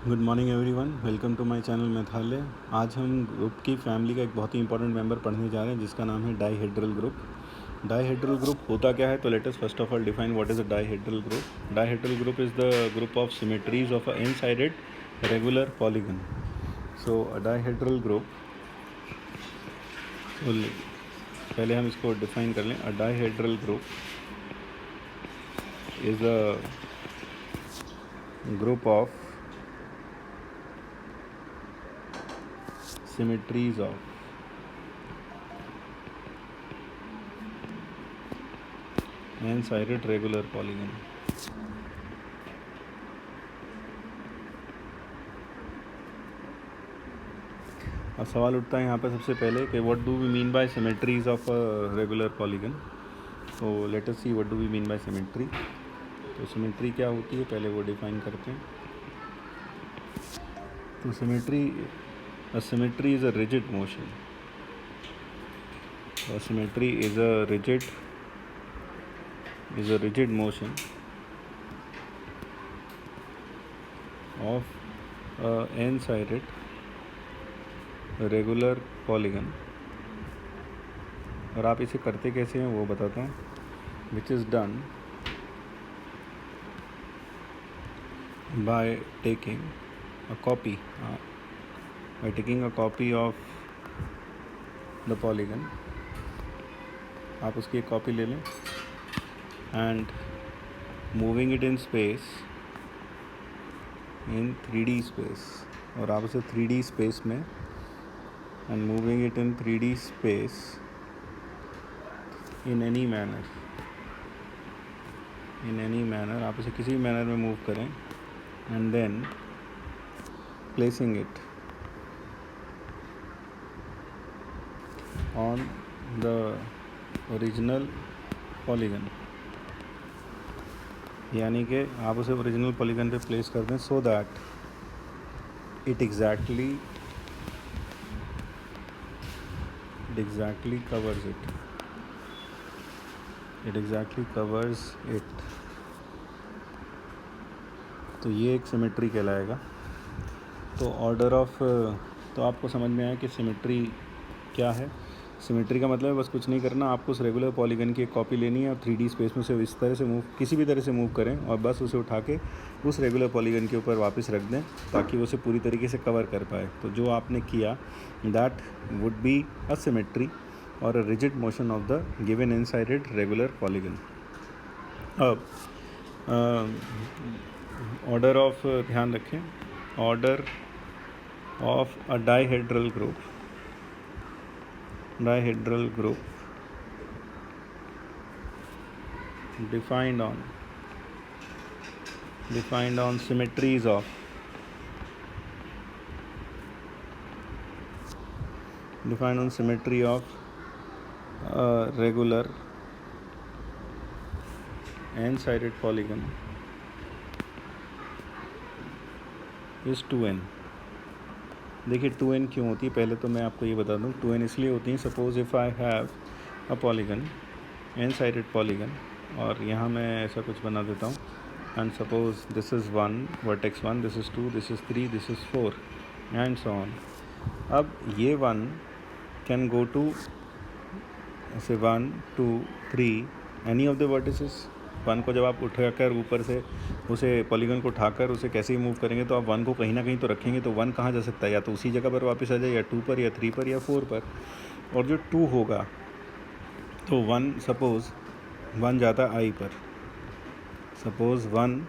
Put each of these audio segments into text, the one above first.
Good morning everyone, welcome to my channel Methalaya. आज हम group की फैमिली का एक बहुत ही इंपॉर्टेंट मेंबर पढ़ने जा रहे हैं जिसका नाम है डाइहेड्रल ग्रुप। डाइहेड्रल ग्रुप होता क्या है, तो let us first of all define what is a dihedral group. Dihedral group is the group of symmetries of a n sided regular polygon. So a dihedral group, पहले हम इसको define कर लें। A dihedral group is a group of symmetries of n-sided regular polygon। अब सवाल उठता है यहाँ पर सबसे पहले कि what do we mean by symmetries of regular polygon. तो let us see what do we mean by symmetry. तो सिमेट्री क्या होती है, पहले वो डिफाइन करते हैं। तो symmetry is a rigid motion. Symmetry is a rigid motion of n-sided regular polygon. और आप इसे करते कैसे हैं वो बताता हूँ। Which is done by taking a copy of the polygon। आप उसकी एक कॉपी ले लें and moving it in space, in 3D space। और आप उसे 3D space में and moving it in 3D space in any manner, आप इसे किसी भी मैनर में मूव करें and then placing it on the original polygon। यानी कि आप उसे ओरिजिनल पॉलीगन पे प्लेस कर दें so that it exactly covers it। तो ये एक सिमेट्री कहलाएगा। तो तो आपको समझ में आया कि सिमेट्री क्या है। सिमेट्री का मतलब है बस कुछ नहीं करना, आपको उस रेगुलर पॉलीगन की एक कॉपी लेनी है और 3D स्पेस में उसे इस तरह से किसी भी तरह से मूव करें और बस उसे उठा के उस रेगुलर पॉलीगन के ऊपर वापस रख दें ताकि वो उसे पूरी तरीके से कवर कर पाए। तो जो आपने किया that would be a symmetry और a rigid motion of the given n sided regular polygon. अब ऑर्डर ऑफ ध्यान रखें, order of a dihedral group defined on symmetries of regular n-sided polygon is 2n। देखिए 2n क्यों होती है, पहले तो मैं आपको ये बता दूं। 2n इसलिए होती है, suppose if I have a polygon n-sided polygon, और यहाँ मैं ऐसा कुछ बना देता हूँ and suppose this is 1 vertex 1, this is 2, this is 3, this is 4 and so on. अब ये 1 कैन गो टू ऐसे 1 2 3 एनी ऑफ द वर्टिसेस। 1 को जब आप उठाकर ऊपर से उसे पॉलीगन को उठाकर उसे कैसे ही मूव करेंगे तो आप 1 को कहीं ना कहीं तो रखेंगे, तो 1 कहाँ जा सकता है, या तो उसी जगह पर वापस आ जाए, या 2 पर, या 3 पर, या 4 पर। और जो 2 होगा तो 1 सपोज 1 जाता आई पर, suppose 1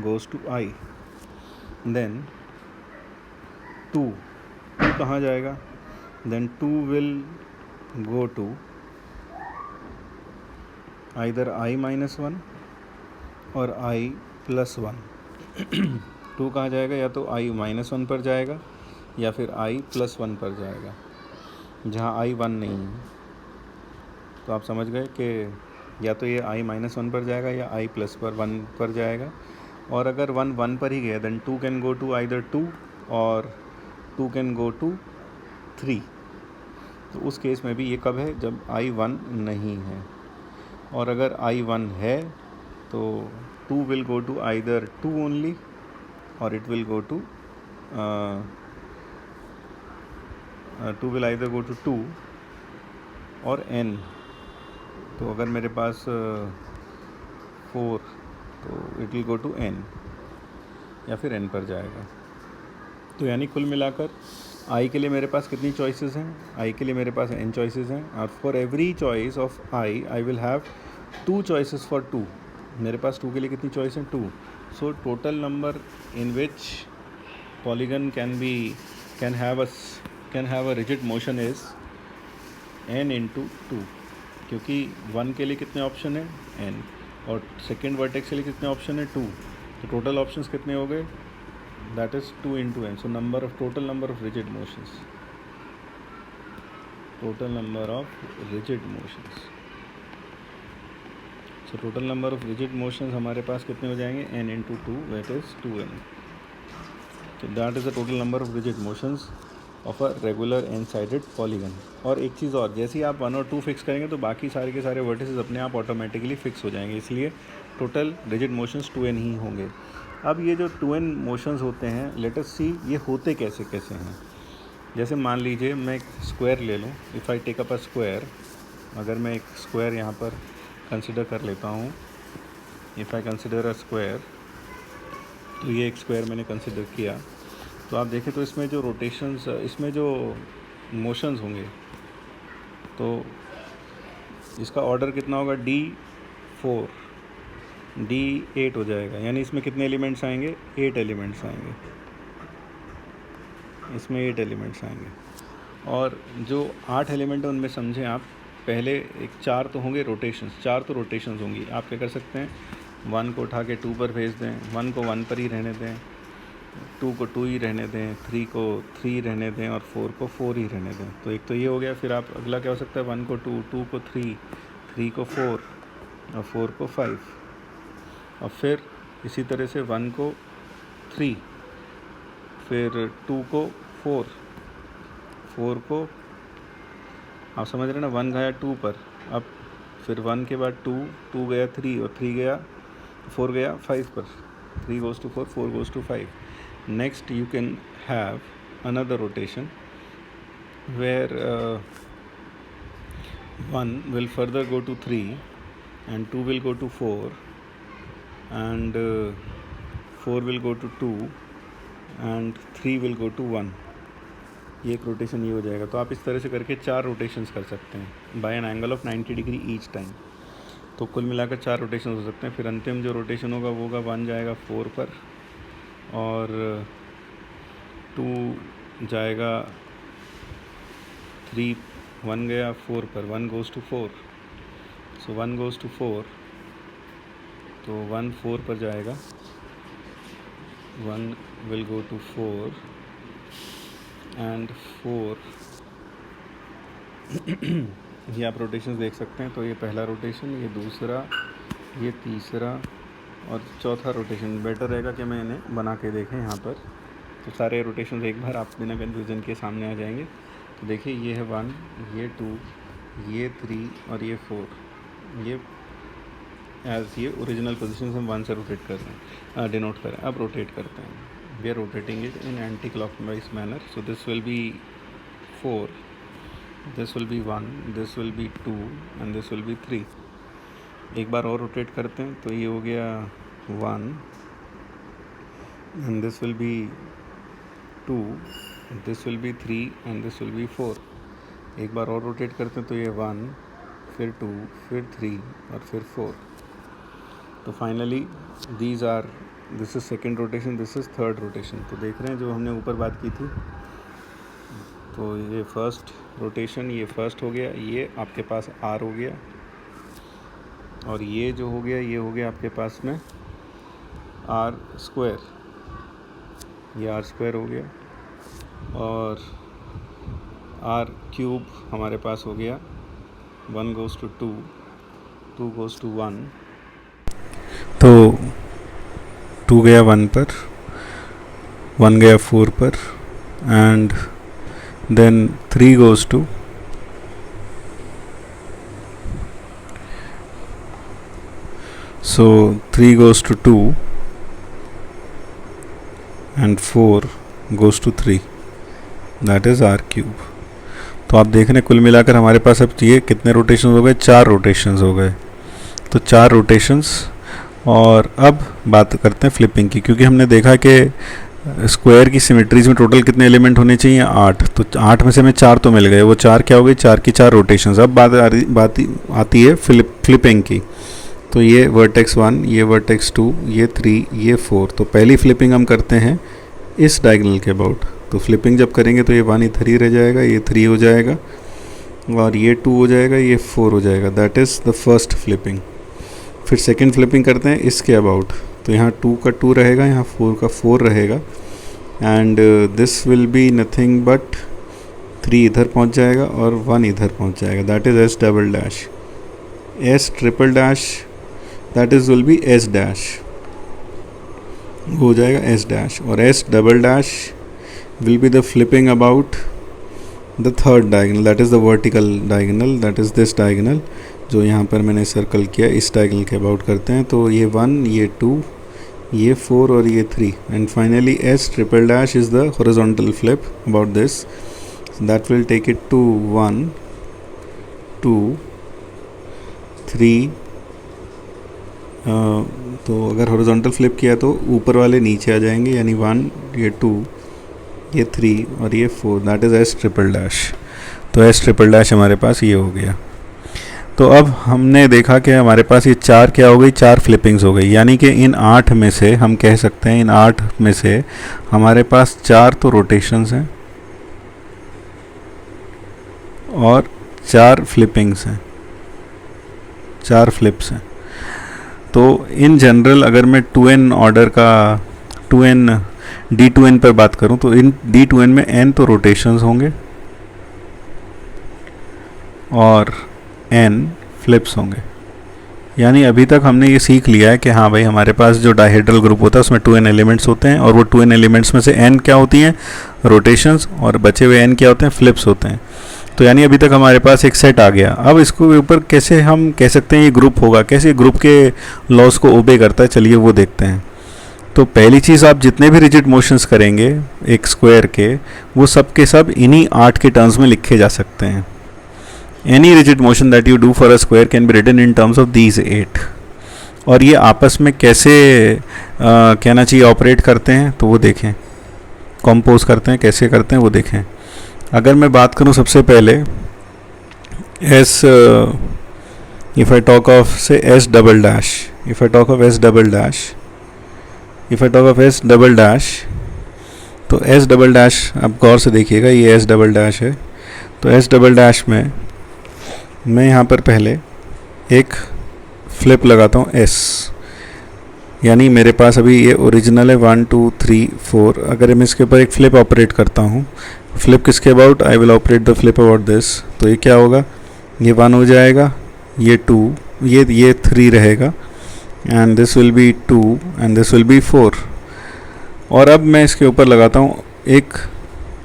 goes to i, then 2 कहाँ जाएगा, then 2 will go to either i minus 1 और i plus 1। 2 कहाँ जाएगा, या तो i minus 1 पर जाएगा या फिर i plus 1 पर जाएगा, जहाँ i 1 नहीं है। तो आप समझ गए कि या तो ये i minus 1 पर जाएगा या i plus 1 पर जाएगा। और अगर 1 पर ही गया then 2 can go to either 2 और 2 can go to 3। तो उस केस में भी ये कब है, जब i 1 नहीं है। और अगर i 1 है तो 2 will go to either 2 only or it will go to 2 will either go to 2 और n। तो अगर मेरे पास 4 तो it will go to n या फिर n पर जाएगा। तो यानी कुल मिलाकर i के लिए मेरे पास कितनी चॉइसेस हैं? i के लिए मेरे पास n चॉइसेस हैं और for every choice of I will have 2 choices for 2। मेरे पास 2 के लिए कितनी चॉइस हैं? 2। सो total number in which polygon can have a rigid motion is n into 2, क्योंकि 1 के लिए कितने ऑप्शन है? n, और सेकेंड वर्टेक्स के लिए कितने ऑप्शन है? 2। तो टोटल ऑप्शंस कितने हो गए? That is 2 into n। So total number of rigid motions, total number of rigid motions, so total number of rigid motions हमारे पास कितने हो जाएंगे? n into 2, that is 2n। तो that is the total number of rigid motions of a regular n sided polygon. और एक चीज़ और, जैसे ही आप 1 और 2 फिक्स करेंगे तो बाकी सारे के सारे वर्टिसेस अपने आप ऑटोमेटिकली फिक्स हो जाएंगे, इसलिए टोटल रिजिड मोशंस 2n ही होंगे। अब ये जो 2n मोशंस होते हैं, लेट अस सी ये होते कैसे कैसे हैं। जैसे मान लीजिए मैं एक स्क्वायर ले लूँ, if I take up a square, अगर मैं एक स्क्वायर यहाँ पर कंसिडर कर लेता हूँ, if I consider a square, तो ये एक स्क्वायर मैंने कंसिडर किया, तो आप देखें तो इसमें जो रोटेशंस, इसमें जो मोशंस होंगे, तो इसका ऑर्डर कितना होगा? D4, D8 हो जाएगा। यानी इसमें कितने एलिमेंट्स आएंगे? 8 एलिमेंट्स आएंगे, इसमें 8 एलिमेंट्स आएंगे। और जो 8 एलिमेंट हैं उनमें समझें आप, पहले एक 4 तो होंगे रोटेशंस, 4 तो रोटेशंस होंगी। आप क्या कर सकते हैं? 1 को उठा के 2 पर भेज दें, 1 को 1 पर ही रहने दें, 2 को 2 ही रहने दें, 3 को 3 रहने दें और 4 को 4 ही रहने दें। तो एक तो ये हो गया। फिर आप अगला क्या हो सकता है? 1 को 2, 2 को 3, 3 को 4 और 4 को 5। और फिर इसी तरह से 1 को 3, फिर 2 को 4, 4 को, आप समझ रहे हैं ना, 1 गया 2 पर, अब फिर 1 के बाद 2, 2 गया 3 और 3 गया 4 गया 5 पर, 3 goes to 4, 4 goes to 5. Next you can have another rotation where 1 will further go to 3 and 2 will go to 4 and 4 will go to 2 and 3 will go to 1. ये एक रोटेशन ये हो जाएगा। तो आप इस तरह से करके 4 रोटेशंस कर सकते हैं by an angle of 90 degree each time. तो कुल मिलाकर 4 रोटेशन हो सकते हैं। फिर अंतिम जो रोटेशन होगा वो होगा 1 जाएगा 4 पर और 2 जाएगा 3, 1 गया 4 पर, 1 goes to 4, so 1 goes to 4, तो 1 4 पर जाएगा, 1 will go to 4 and 4 ये आप रोटेशन देख सकते हैं। तो ये पहला रोटेशन, ये दूसरा, ये तीसरा और चौथा रोटेशन। बेटर रहेगा कि मैं इन्हें बना के देखें यहाँ पर, तो सारे रोटेशन एक बार आप बिना कन्फ्यूज़न के सामने आ जाएंगे। तो देखिए ये है 1, ये 2, ये 3 और ये 4, ये एज ये ओरिजिनल पोजीशन हम 1 से रोटेट कर रहे हैं, डिनोट कर रहे हैं। अब रोटेट करते हैं, we are rotating it in anti clockwise manner. So this will be 4, this will be 1, this will be 2 and this will be 3। एक बार और रोटेट करते हैं, तो ये हो गया 1 and this will be 2, this will be 3 and this will be 4। एक बार और रोटेट करते हैं, तो ये 1, फिर 2, फिर 3 और फिर 4। तो finally this is second rotation, this is third rotation. तो देख रहे हैं जो हमने ऊपर बात की थी, तो ये फर्स्ट रोटेशन, ये फर्स्ट हो गया, ये आपके पास R हो गया, और ये जो हो गया ये हो गया आपके पास में R², ये R² हो गया, और R³ हमारे पास हो गया। 1 goes to 2, 2 goes to 1, तो 2 गया 1 पर, 1 गया 4 पर and then 3 goes to, so 3 goes to 2, and 4 goes to 3, that is r cube. तो आप देख रहे हैं कुल मिलाकर हमारे पास अब ये कितने रोटेशन हो गए, 4 रोटेशंस हो गए. तो 4 रोटेशंस. और अब बात करते हैं फ्लिपिंग की, क्योंकि हमने देखा कि स्क्वायर की सिमेट्रीज में टोटल कितने एलिमेंट होने चाहिए, 8. तो 8 में से हमें 4 तो मिल गए, वो 4 क्या हो गई, 4 की 4 रोटेशंस. अब बात आती है फ्लिपिंग की. तो ये वर्टेक्स 1, ये वर्टेक्स 2, ये 3, ये 4. तो पहली फ्लिपिंग हम करते हैं इस डायगोनल के अबाउट. तो फ्लिपिंग जब करेंगे तो ये 1 इधर ही रह जाएगा, ये 3 हो जाएगा, और ये 2 हो जाएगा, ये 4 हो जाएगा. That is the first flipping. फिर सेकंड फ्लिपिंग करते हैं इसके अबाउट. तो यहाँ 2 का 2 रहेगा, यहाँ 4 का 4 रहेगा, and this will be nothing but 3 इधर पहुँच जाएगा और 1 इधर पहुँच जाएगा. That is S double dash. S triple dash that is will be S dash, हो जाएगा एस डैश. और S double dash will be the flipping about the third diagonal, that is the vertical diagonal, that is this diagonal जो यहाँ पर मैंने circle किया. इस diagonal के about करते हैं. तो ये 1, ये 2, ये 4 और ये 3, and finally S triple dash is the horizontal flip about this. So that will take it to 1, 2, 3. तो अगर horizontal flip किया तो ऊपर वाले नीचे आ जाएंगे, यानी 1, ये 2, ये 3 और ये 4. That is S triple dash. तो एस ट्रिपल डैश हमारे पास ये हो गया. तो अब हमने देखा कि हमारे पास ये 4 क्या हो गई, 4 फ्लिपिंग्स हो गई. यानी कि इन 8 में से हम कह सकते हैं, इन 8 में से हमारे पास 4 तो रोटेशंस हैं और 4 फ्लिपिंग्स हैं, 4 फ्लिप्स हैं. तो इन जनरल अगर मैं 2n ऑर्डर का 2n D2n पर बात करूं तो इन D2n में n तो रोटेशंस होंगे और n फ्लिप्स होंगे. यानी अभी तक हमने ये सीख लिया है कि हाँ भाई, हमारे पास जो डायहेड्रल ग्रुप होता है उसमें 2n एलिमेंट्स होते हैं, और वो 2n एलिमेंट्स में से n क्या होती हैं, रोटेशंस, और बचे हुए n क्या होते हैं, फ्लिप्स होते हैं. तो यानी अभी तक हमारे पास एक सेट आ गया. अब इसको ऊपर कैसे हम कह सकते हैं ये ग्रुप होगा, कैसे ग्रुप के लॉस को ओबे करता है, चलिए वो देखते हैं. तो पहली चीज़, आप जितने भी रिजिड मोशंस करेंगे एक स्क्वायर के, वो सब के सब इन्हीं 8 के टर्म्स में लिखे जा सकते हैं. Any rigid motion that you do for a square can be written in terms of these 8. और ये आपस में कैसे कहना चाहिए ऑपरेट करते हैं, तो वो देखें. कंपोज करते हैं, कैसे करते हैं वो देखें. अगर मैं बात करूं सबसे पहले s, if I talk of से s double dash, if I talk of s double dash, if I talk of s double dash, तो एस डबल डैश आप गौर से देखिएगा, ये एस डबल डैश है. तो एस डबल डैश में मैं यहाँ पर पहले एक फ्लिप लगाता हूँ एस, यानी मेरे पास अभी ये ओरिजिनल है 1, 2, 3, 4. अगर मैं इसके ऊपर एक फ्लिप ऑपरेट करता हूँ, फ्लिप किसके about, I will operate the flip about this. तो ये क्या होगा, ये 1 हो जाएगा, ये 2, ये 3 रहेगा, and this will be 2 and this will be 4. और अब मैं इसके ऊपर लगाता हूँ एक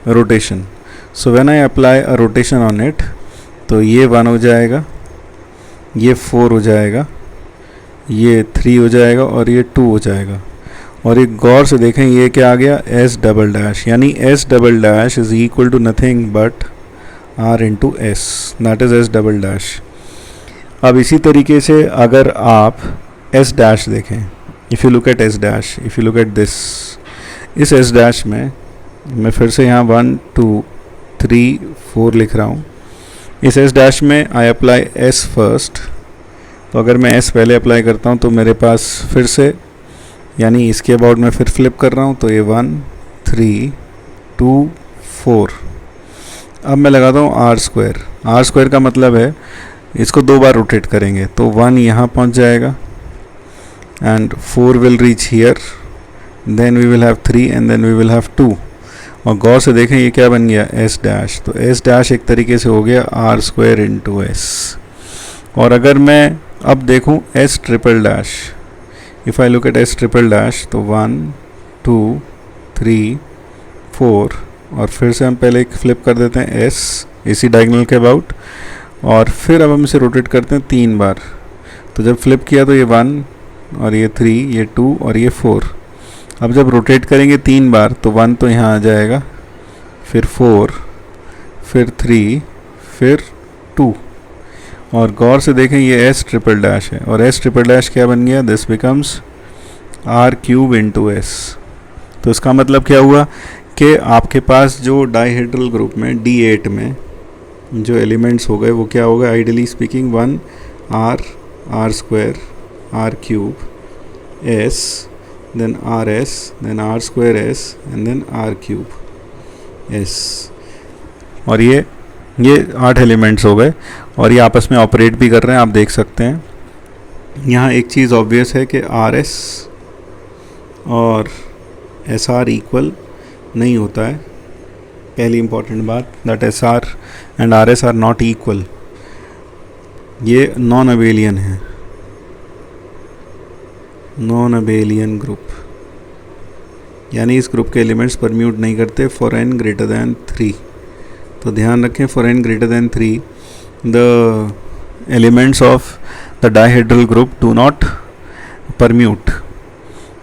rotation. So when I apply a rotation on it, तो ये 1 हो जाएगा, ये 4 हो जाएगा, ये 3 हो जाएगा और ये 2 हो जाएगा. और एक गौर से देखें, ये क्या आ गया, एस डबल डैश. यानी S double dash is equal to nothing but R into S, that is S double dash. अब इसी तरीके से अगर आप एस डैश देखें, if you look at S dash, if you look at this, इस S dash में मैं फिर से यहाँ 1, 2, 3, 4 लिख रहा हूँ. इस एस डैश में आई अप्लाई एस फर्स्ट. तो अगर मैं एस पहले अप्लाई करता हूँ तो मेरे पास फिर से, यानी इसके अबाउट मैं फिर फ्लिप कर रहा हूँ, तो ये 1, 3, 2, 4. अब मैं लगाता हूँ आर स्क्वायर. आर स्क्वायर का मतलब है इसको 2 बार रोटेट करेंगे, तो 1 यहाँ पहुँच जाएगा and 4 will reach here, then we will have 3 and then we will have 2. और गौर से देखें ये क्या बन गया, एस डैश. तो एस डैश एक तरीके से हो गया आर स्क्वायर इंटू एस. और अगर मैं अब देखूं S triple dash, if I look at S triple dash, तो 1, 2, 3, 4, और फिर से हम पहले एक फ्लिप कर देते हैं एस इसी डायगोनल के अबाउट, और फिर अब हम इसे रोटेट करते हैं 3 बार. तो जब फ्लिप किया तो ये 1 और ये 3, ये 2 और ये 4. अब जब रोटेट करेंगे 3 बार तो 1 तो यहाँ आ जाएगा, फिर 4, फिर 3, फिर 2। और गौर से देखें ये एस ट्रिपल डैश है, और एस ट्रिपल डैश क्या बन गया, this becomes R cube into S. तो इसका मतलब क्या हुआ कि आपके पास जो डाइहेड्रल ग्रुप में D8 में जो एलिमेंट्स हो गए वो क्या हो गए, ideally speaking 1 R, R square, R cube S, then R S, then R square S, and then R cube S. और ये 8 एलिमेंट्स हो गए और ये आपस में ऑपरेट भी कर रहे हैं, आप देख सकते हैं। यहाँ एक चीज़ ऑब्वियस है कि आर एस और एस आर इक्वल नहीं होता है, पहली इंपॉर्टेंट बात, that S R and R S R not equal. ये नॉन अबेलियन है, नॉन अबेलियन ग्रुप, यानी इस ग्रुप के एलिमेंट्स परम्यूट नहीं करते फॉर n ग्रेटर दैन 3। तो ध्यान रखें, for n greater than 3 the elements of the dihedral group do not permute.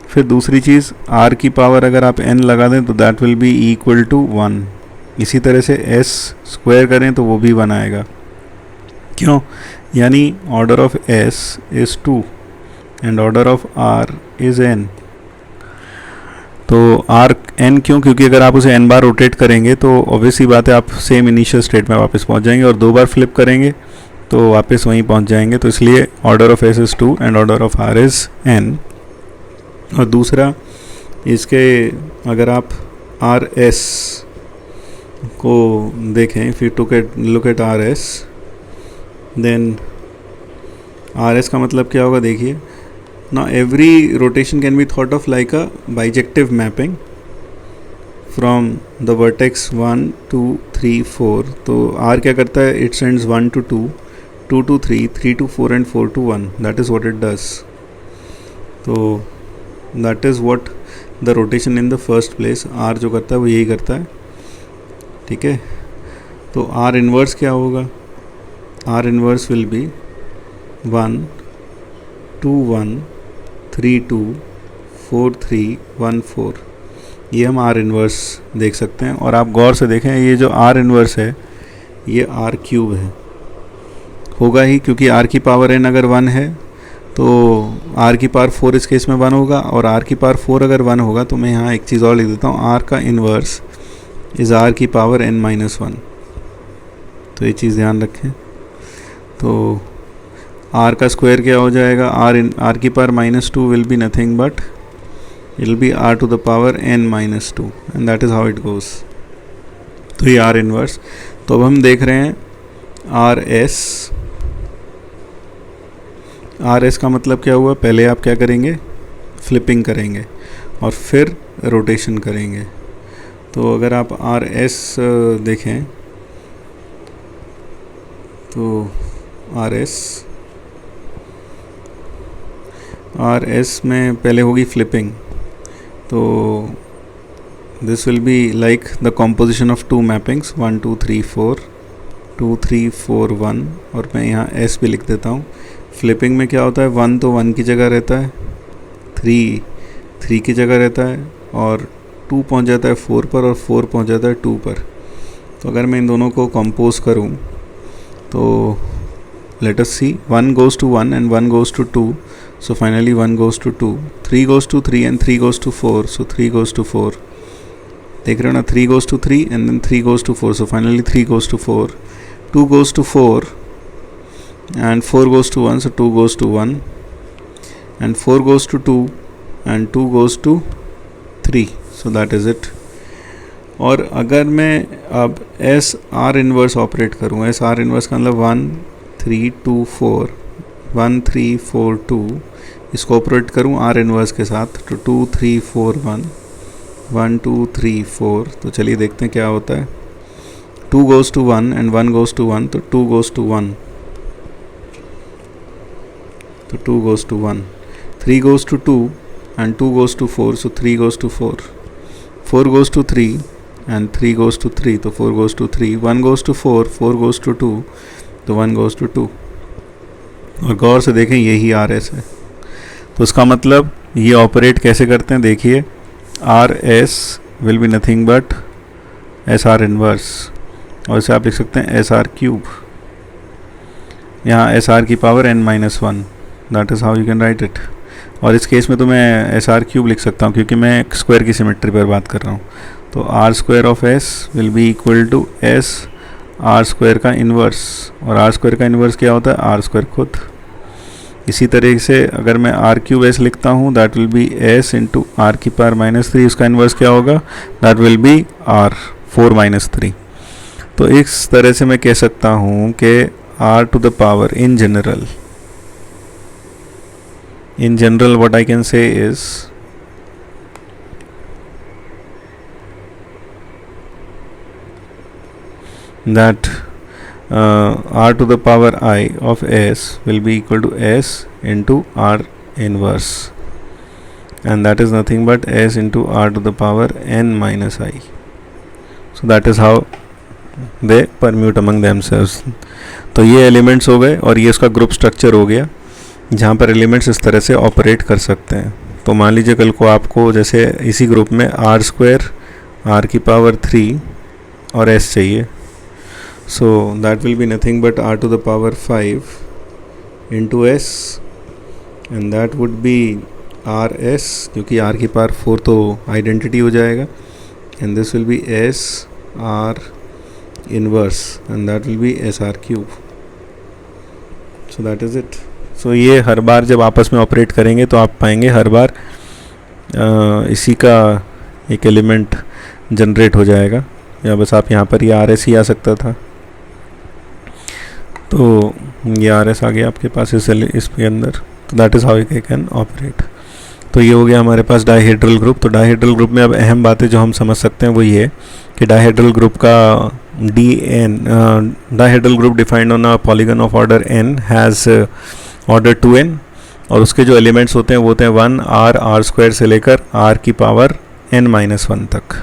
फिर दूसरी चीज़, r की पावर अगर आप n लगा दें तो that will be equal to 1। इसी तरह से s स्क्वायर करें तो वो भी 1 आएगा। क्यों? यानी order of s is 2 and order of r is n। तो r n क्यों? क्योंकि अगर आप उसे n बार रोटेट करेंगे तो ऑब्वियसली बात है आप सेम इनिशियल स्टेट में वापस पहुंच जाएंगे, और 2 बार फ्लिप करेंगे तो वापस वहीं पहुंच जाएंगे। तो इसलिए order of s is 2 and order of r is n। और दूसरा, इसके अगर आप आर एस को देखें, if you look at r S, then are s का मतलब क्या होगा, देखिए ना, every rotation can be thought of like a bijective mapping from the vertex 1 2 3 4। तो आर क्या करता है, it sends 1 to 2, 2 to 3, 3 to 4 and 4 to 1। That is what it does. तो that is what the rotation in the first place, are जो करता है वो यही करता है, ठीक है। तो आर इन्वर्स क्या होगा, आर इन्वर्स विल बी 1 2 1 3 2 4 3 1 4। ये हम आर इन्वर्स देख सकते हैं। और आप गौर से देखें, ये जो आर इन्वर्स है ये आर क्यूब है, होगा ही, क्योंकि आर की पावर n अगर 1 है तो r की पावर 4 इस केस में 1 होगा, और r की पावर 4 अगर 1 होगा तो मैं यहाँ एक चीज़ और लिख देता हूँ, r का इन्वर्स इज़ r की पावर n-1। तो ये चीज़ ध्यान रखें। तो r का स्क्वायर क्या हो जाएगा, r की power -2 will be nothing but it will be r to the power n-2 and that is how it goes. तो ये r इन्वर्स। तो अब हम देख रहे हैं आर एस का मतलब क्या हुआ, पहले आप क्या करेंगे, फ्लिपिंग करेंगे और फिर रोटेशन करेंगे। तो अगर आप आर एस देखें तो आर एस में पहले होगी फ्लिपिंग। तो this will be like the composition of 2 mappings 1 2 3 4 2 3 4 1, और मैं यहाँ एस भी लिख देता हूँ। फ्लिपिंग में क्या होता है, 1 तो 1 की जगह रहता है, 3 की जगह रहता है, और 2 पहुंच जाता है 4 पर, और 4 पहुंच जाता है 2 पर। तो अगर मैं इन दोनों को कंपोज करूं तो let us see, 1 goes to 1 and 1 goes to 2, so finally 1 goes to 2, 3 goes to 3 and 3 goes to 4, so 3 goes to 4। देख रहे हो ना, 3 goes to 3 and then 3 goes to 4, so finally 3 goes to 4, 2 goes to 4 and 4 goes to 1, so 2 goes to 1 and 4 goes to 2 and 2 goes to 3, so that is it। और अगर मैं अब S R inverse operate करूँ, S R inverse का मतलब 1 3 2 4 1 3 4 2, इसको operate करूँ are inverse के साथ, तो 2 3 4 1 1 2 3 4। तो चलिए देखते हैं क्या होता है। 2 goes to 1 and 1 goes to 1, तो 2 goes to 1, तो 2 goes to 1, 3 goes to 2 and 2 goes to 4, so 3 goes to 4, 4 goes to 3 and 3 goes to 3, तो 4 goes to 3, 1 goes to 4, 4 goes to 2, तो 1 goes to 2। और गौर से देखें यही आर एस है। तो इसका मतलब ये ऑपरेट कैसे करते हैं, देखिए R S will be nothing but S r inverse, और इसे आप लिख सकते हैं एस आर क्यूब, यहाँ एस आर की power n minus one, that is how you can write it. और इस केस में तो मैं एस आर क्यूब लिख सकता हूँ क्योंकि मैं स्क्वायर की सिमेट्री पर बात कर रहा हूँ। तो R square of S will be equal to S R square का इन्वर्स, और आर स्क्वायर का इन्वर्स क्या होता है, आर स्क्वायर खुद। इसी तरीके से अगर मैं आर क्यूब एस लिखता हूँ that will be S into R की पावर माइनस थ्री, उसका इन्वर्स क्या होगा, that will be R 4 minus three. तो इस तरह से मैं कह सकता हूँ कि R to the power in general what I can say is that r to the power I of s will be equal to s into r inverse, and that is nothing but s into r to the power n minus I. So that is how they permute among themselves. तो ये elements हो गए और ये उसका group structure हो गया जहाँ पर एलिमेंट्स इस तरह से ऑपरेट कर सकते हैं। तो मान लीजिए कल को आपको जैसे इसी ग्रुप में आर स्क्वायर आर की पावर 3 और एस चाहिए, so that will be nothing but r to the power 5 into s, and that would be r s, क्योंकि आर की पावर 4 तो आइडेंटिटी हो जाएगा, and this will be s r inverse, and that will be s r cube. So that is it. सो ये हर बार जब आपस में ऑपरेट करेंगे तो आप पाएंगे हर बार इसी का एक एलिमेंट जनरेट हो जाएगा, या बस आप यहाँ पर ये आर एस ही आ सकता था, तो ये आर एस आ गया आपके पास इसके अंदर। तो that is how you can operate. तो ये हो गया हमारे पास डाइहेड्रल ग्रुप। तो डाइहेड्रल ग्रुप में अब अहम बातें जो हम समझ सकते हैं वो ये कि डाइहेड्रल ग्रुप का dihedral group defined on a polygon of order n has order 2n, और उसके जो एलिमेंट्स होते हैं वो होते हैं 1 आर आर स्क्वायर से लेकर r की पावर n माइनस वन तक।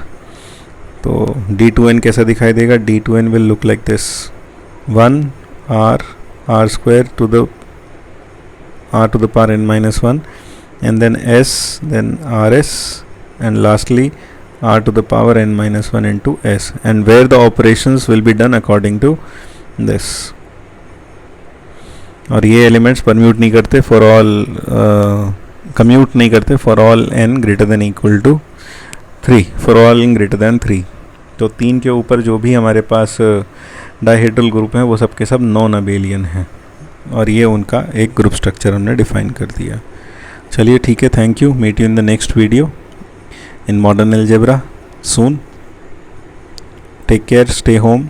तो d2n कैसा दिखाई देगा, d2n will look like this, 1 R R square to the r to the power n minus 1, and then s, then rs, and lastly r to the power n minus 1 into s, and where the operations will be done according to this. और ये elements permute नहीं करते for all, commute नहीं करते for all n greater than equal to 3, for all n greater than 3। तो 3 के ऊपर जो भी हमारे पास डाइहेड्रल ग्रुप हैं वो सब के सब नॉन अबेलियन हैं, और ये उनका एक ग्रुप स्ट्रक्चर हमने डिफाइन कर दिया। चलिए ठीक है, thank you, meet you in the next video in modern algebra soon. Take care, stay home.